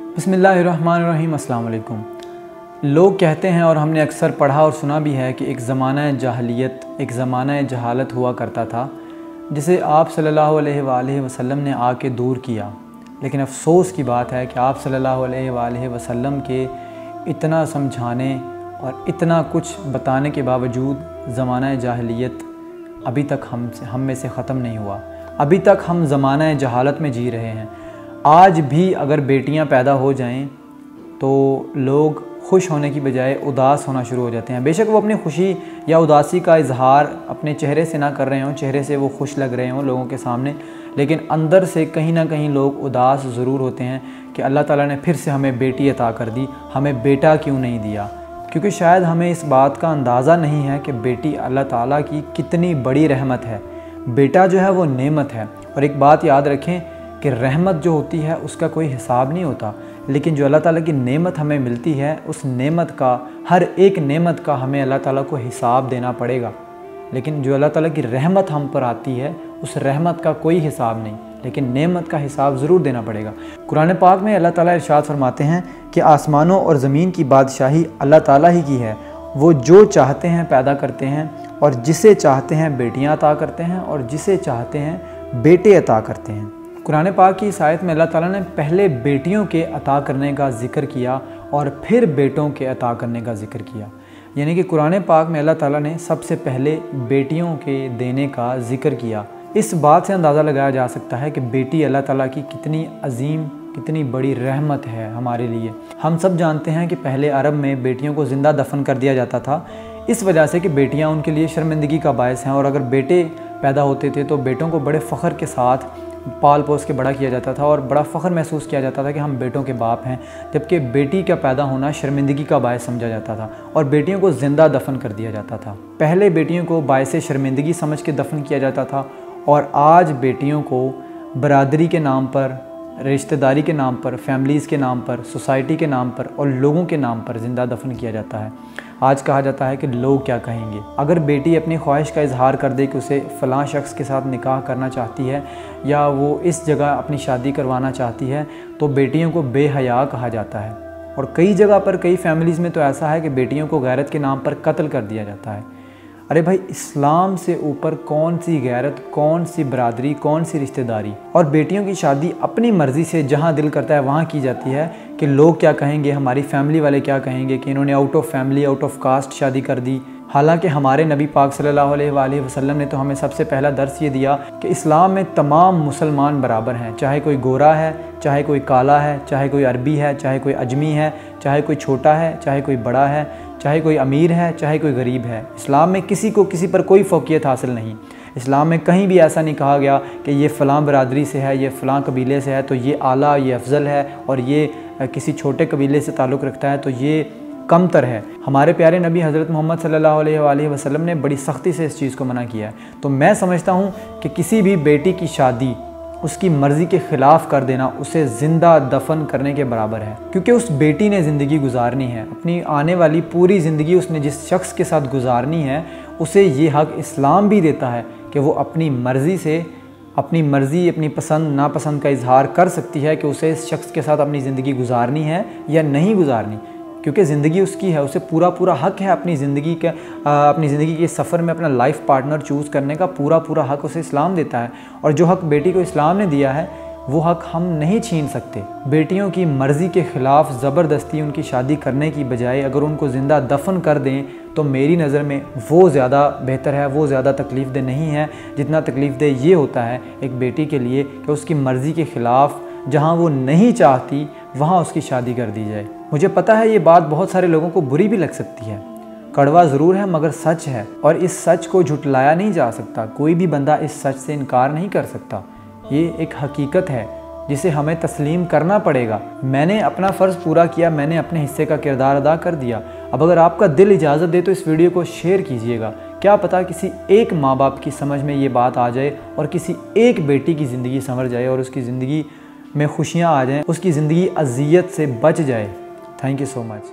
बिस्मिल्लाहिर्रहमानिर्रहीम। अस्सलाम वालेकुम। लोग कहते हैं और हमने अक्सर पढ़ा और सुना भी है कि एक ज़माना जाहलियत, एक ज़माना जहालत हुआ करता था जिसे आप सल्लल्लाहु अलैहि वसल्लम ने आके दूर किया। लेकिन अफ़सोस की बात है कि आप सल्लल्लाहु अलैहि वसल्लम के इतना समझाने और इतना कुछ बताने के बावजूद ज़माना जाहलियत अभी तक हम में से ख़त्म नहीं हुआ। अभी तक हम ज़माना जहालत में जी रहे हैं। आज भी अगर बेटियां पैदा हो जाएं तो लोग खुश होने की बजाय उदास होना शुरू हो जाते हैं। बेशक वो अपनी खुशी या उदासी का इजहार अपने चेहरे से ना कर रहे हों, चेहरे से वो खुश लग रहे हों लोगों के सामने, लेकिन अंदर से कहीं ना कहीं लोग उदास ज़रूर होते हैं कि अल्लाह ताला ने फिर से हमें बेटी अता कर दी, हमें बेटा क्यों नहीं दिया। क्योंकि शायद हमें इस बात का अंदाज़ा नहीं है कि बेटी अल्लाह ताला की कितनी बड़ी रहमत है। बेटा जो है वो नेमत है। और एक बात याद रखें कि रहमत जो होती है उसका कोई हिसाब नहीं होता, लेकिन जो अल्लाह ताला की नेमत हमें मिलती है उस नेमत का, हर एक नेमत का हमें अल्लाह ताला को हिसाब देना पड़ेगा। लेकिन जो अल्लाह ताला की रहमत हम पर आती है उस रहमत का कोई हिसाब नहीं, लेकिन नेमत का हिसाब ज़रूर देना पड़ेगा। कुरान पाक में अल्लाह ताला इरशाद फरमाते हैं कि आसमानों और ज़मीन की बादशाही अल्लाह ताला ही की है। वो जो चाहते हैं पैदा करते हैं और जिसे चाहते हैं बेटियाँ अता करते हैं और जिसे चाहते हैं बेटे अता करते हैं। कुरान पाक की इस आयत में अल्लाह ताला ने पहले बेटियों के अता करने का ज़िक्र किया और फिर बेटों के अता करने का ज़िक्र किया। यानी कि कुरान पाक में अल्लाह ताला ने सबसे पहले बेटियों के देने का ज़िक्र किया। इस बात से अंदाज़ा लगाया जा सकता है कि बेटी अल्लाह ताला की कितनी अजीम, कितनी बड़ी रहमत है हमारे लिए। हम सब जानते हैं कि पहले अरब में बेटियों को ज़िंदा दफन कर दिया जाता था, इस वजह से कि बेटियां उनके लिए शर्मिंदगी का बायस हैं। और अगर बेटे पैदा होते थे तो बेटों को बड़े फ़ख्र के साथ पाल पोस के बड़ा किया जाता था और बड़ा फ़ख्र महसूस किया जाता था कि हम बेटों के बाप हैं, जबकि बेटी का पैदा होना शर्मिंदगी का बायस समझा जाता था और बेटियों को ज़िंदा दफन कर दिया जाता था। पहले बेटियों को बायस शर्मिंदगी समझ के दफन किया जाता था और आज बेटियों को बरादरी के नाम पर, रिश्तेदारी के नाम पर, फैमिलीज़ के नाम पर, सोसाइटी के नाम पर और लोगों के नाम पर ज़िंदा दफन किया जाता है। आज कहा जाता है कि लोग क्या कहेंगे। अगर बेटी अपनी ख्वाहिश का इजहार कर दे कि उसे फ़लाँ शख्स के साथ निकाह करना चाहती है या वो इस जगह अपनी शादी करवाना चाहती है तो बेटियों को बेहया कहा जाता है। और कई जगह पर, कई फैमिलीज़ में तो ऐसा है कि बेटियों को गैरत के नाम पर कत्ल कर दिया जाता है। अरे भाई, इस्लाम से ऊपर कौन सी गैरत, कौन सी बरादरी, कौन सी रिश्तेदारी। और बेटियों की शादी अपनी मर्ज़ी से जहाँ दिल करता है वहाँ की जाती है कि लोग क्या कहेंगे, हमारी फैमिली वाले क्या कहेंगे कि इन्होंने out of family, out of caste शादी कर दी। हालांकि हमारे नबी पाक सल्लल्लाहु अलैहि वसल्लम ने तो हमें सबसे पहला दर्स ये दिया कि इस्लाम में तमाम मुसलमान बराबर हैं, चाहे कोई गोरा है, चाहे कोई काला है, चाहे कोई अरबी है, चाहे कोई अजमी है, चाहे कोई छोटा है, चाहे कोई बड़ा है, चाहे कोई अमीर है, चाहे कोई गरीब है। इस्लाम में किसी को किसी पर कोई फ़ौक़ियत हासिल नहीं। इस्लाम में कहीं भी ऐसा नहीं कहा गया कि ये फ़लाँ बरादरी से है, ये फ़लाँ कबीले से है तो ये आला, ये अफजल है, और ये किसी छोटे कबीले से ताल्लुक़ रखता है तो ये कमतर है। हमारे प्यारे नबी हज़रत मोहम्मद सल्लल्लाहु अलैहि वसल्लम ने बड़ी सख्ती से इस चीज़ को मना किया है। तो मैं समझता हूँ कि किसी भी बेटी की शादी उसकी मर्ज़ी के ख़िलाफ़ कर देना उसे ज़िंदा दफन करने के बराबर है, क्योंकि उस बेटी ने ज़िंदगी गुजारनी है। अपनी आने वाली पूरी ज़िंदगी उसने जिस शख्स के साथ गुजारनी है उसे ये हक़ इस्लाम भी देता है कि वो अपनी मर्ज़ी से, अपनी मर्ज़ी, अपनी पसंद नापसंद का इजहार कर सकती है कि उसे इस शख्स के साथ अपनी ज़िंदगी गुजारनी है या नहीं गुजारनी। क्योंकि ज़िंदगी उसकी है, उसे पूरा हक़ है अपनी ज़िंदगी के सफ़र में अपना लाइफ पार्टनर चूज़ करने का पूरा हक़ उसे इस्लाम देता है। और जो हक़ बेटी को इस्लाम ने दिया है वो हक़ हम नहीं छीन सकते। बेटियों की मर्ज़ी के ख़िलाफ़ ज़बरदस्ती उनकी शादी करने की बजाय अगर उनको ज़िंदा दफन कर दें तो मेरी नज़र में वो ज़्यादा बेहतर है, वो ज़्यादा तकलीफ़ दह नहीं है जितना तकलीफ़ दह ये होता है एक बेटी के लिए कि उसकी मर्ज़ी के ख़िलाफ़ जहाँ वो नहीं चाहती वहाँ उसकी शादी कर दी जाए। मुझे पता है ये बात बहुत सारे लोगों को बुरी भी लग सकती है, कड़वा ज़रूर है मगर सच है और इस सच को झुटलाया नहीं जा सकता। कोई भी बंदा इस सच से इनकार नहीं कर सकता। ये एक हकीकत है जिसे हमें तस्लीम करना पड़ेगा। मैंने अपना फ़र्ज़ पूरा किया, मैंने अपने हिस्से का किरदार अदा कर दिया। अब अगर आपका दिल इजाज़त दे तो इस वीडियो को शेयर कीजिएगा। क्या पता किसी एक माँ बाप की समझ में ये बात आ जाए और किसी एक बेटी की ज़िंदगी संवर जाए और उसकी ज़िंदगी में खुशियाँ आ जाएँ, उसकी ज़िंदगी अज़ियत से बच जाए। Thank you so much.